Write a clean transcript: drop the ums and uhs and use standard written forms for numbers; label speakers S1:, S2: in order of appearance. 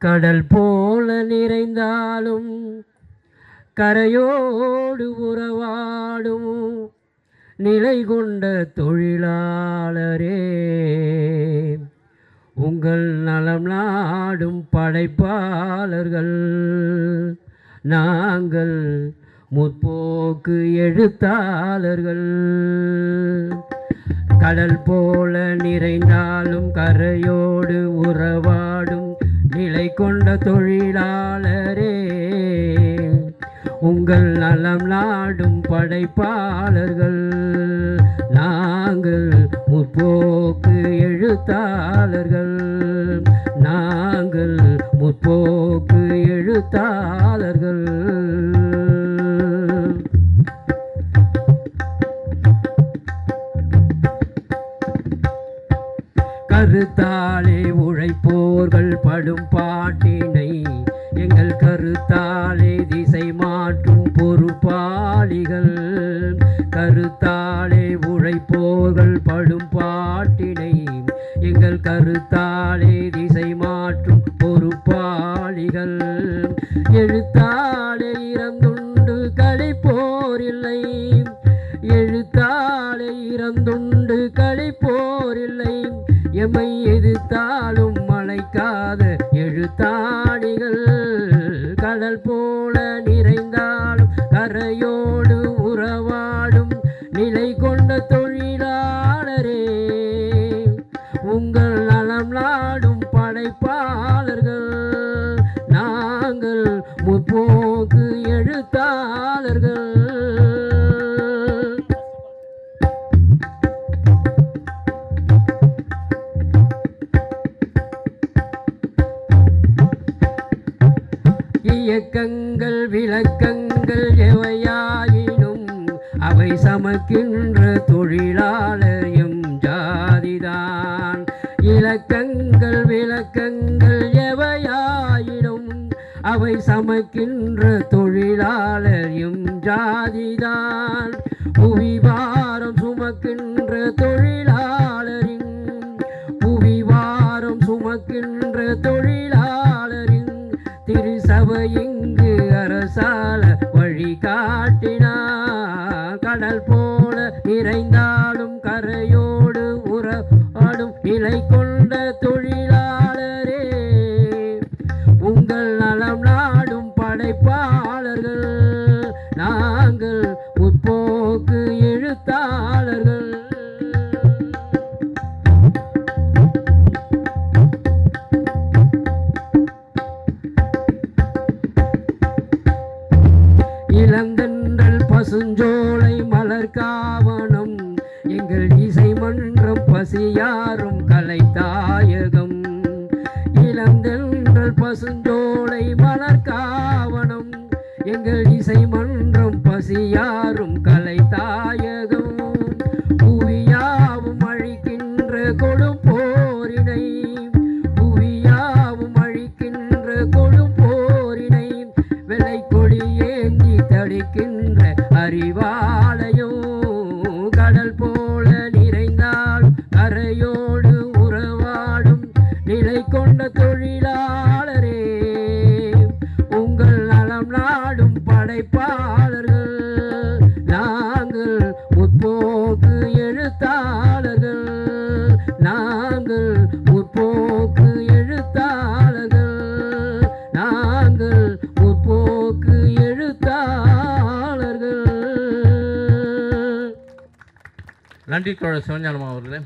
S1: கடல் போல நிறைந்தாலும் கரையோடு உறவாடும் நிலை கொண்ட தொழிலாளரே, உங்கள் நலம் நாடும் படைப்பாளர்கள் நாங்கள், முற்போக்கு எழுத்தாளர்கள். கடல் போல நிறைந்தாலும் கரையோடு உறவாடும் நிலை கொண்ட தொழிலாளரே, உங்கள் நலம் நாடும் படைப்பாளர்கள் நாங்கள், முற்போக்கு எழுத்தாளர்கள் நாங்கள், முற்போக்கு எழுத்தாளர்கள். கருத்தாலே உழைப்போர்கள் படும் பாட்டினை எங்கள் கருத்தாலே திசை மாற்றும் பொறுப்பாளிகள். கருத்தாலே உழைப்போர்கள் படும் பாட்டினை எங்கள் கருத்தாலே திசை மாற்றும் பொறுப்பாளிகள். எழுத்தாலே இறந்துண்டு கழிப்போரில்லை, எழுத்தாலே இறந்துண்டு கழிப்போரில்லை, எம்மை எதிர்த்தாலும் மலைக்காத எழுத்தாணிகள். கடல் போல நிறைந்தாலும் கரையோடு உறவாடும் நிலை கொண்ட தொழிலாளரே, உங்கள் நலம் நாடும் படைப்பாளர்கள் நாங்கள், முற்போக்கு எழுத்தாளர்கள். இயக்கங்கள் விளக்கங்கள் எவையாயினும் அவை சமக்கின்ற தொழிலாளர் எம் ஜாதிதான். இலக்கங்கள் விளக்கங்கள் எவையாயினும் அவை சமக்கின்ற தொழிலாளர் எம் ஜாதிதான். புவிவாரம் சுமக்கின்ற தொழிலாளரின், புவிவாரம் சுமக்கின்ற தொழிலாளரின் திருசபை இங்கு அரசால வழி காட்டினார். கடல் போல நிறைந்தாலும் கரையோடு உறவாடும் நிலை கொண்ட தொழிலாளரே, உங்கள் நலம் நாடும் படைப்பாளர்கள் நாங்கள், முற்போக்கு எழுத்தாளர்கள். இளந்தென்றல் பசுஞ்சோலை மலர்காவனம் எங்கள் இசை மன்றம் பசியாரும் கலைத்தாயகம். இளந்தென்றல் பசுஞ்சோலை மலர்காவனம் எங்கள் இசை மன்றம் பசியாரும் கலைத்தாயகம். புவியாவும் அழிக்கின்ற கொடும் போரினை, புவியாவும் அழிக்கின்ற கொடும் போரினை வெள்ளை கொடி ஏந்தி தடிக்கின்ற அறிவாலயம். கடல் போல நிறைந்தால் கரையோடு உறவாடும் நிலை கொண்ட தொழிலாளரே, உங்கள் நலம் நாடும் படைப்பாளர்கள் நாங்கள், முற்போக்கு எழுத்தாளர்கள் நாங்கள், முற்போக்கு எழுத்தாளர்கள் நாங்கள், முற்போக்கு எழுத்தாளர்கள்.
S2: நன்றி தோழர் சிவஞானம் அவர்களே.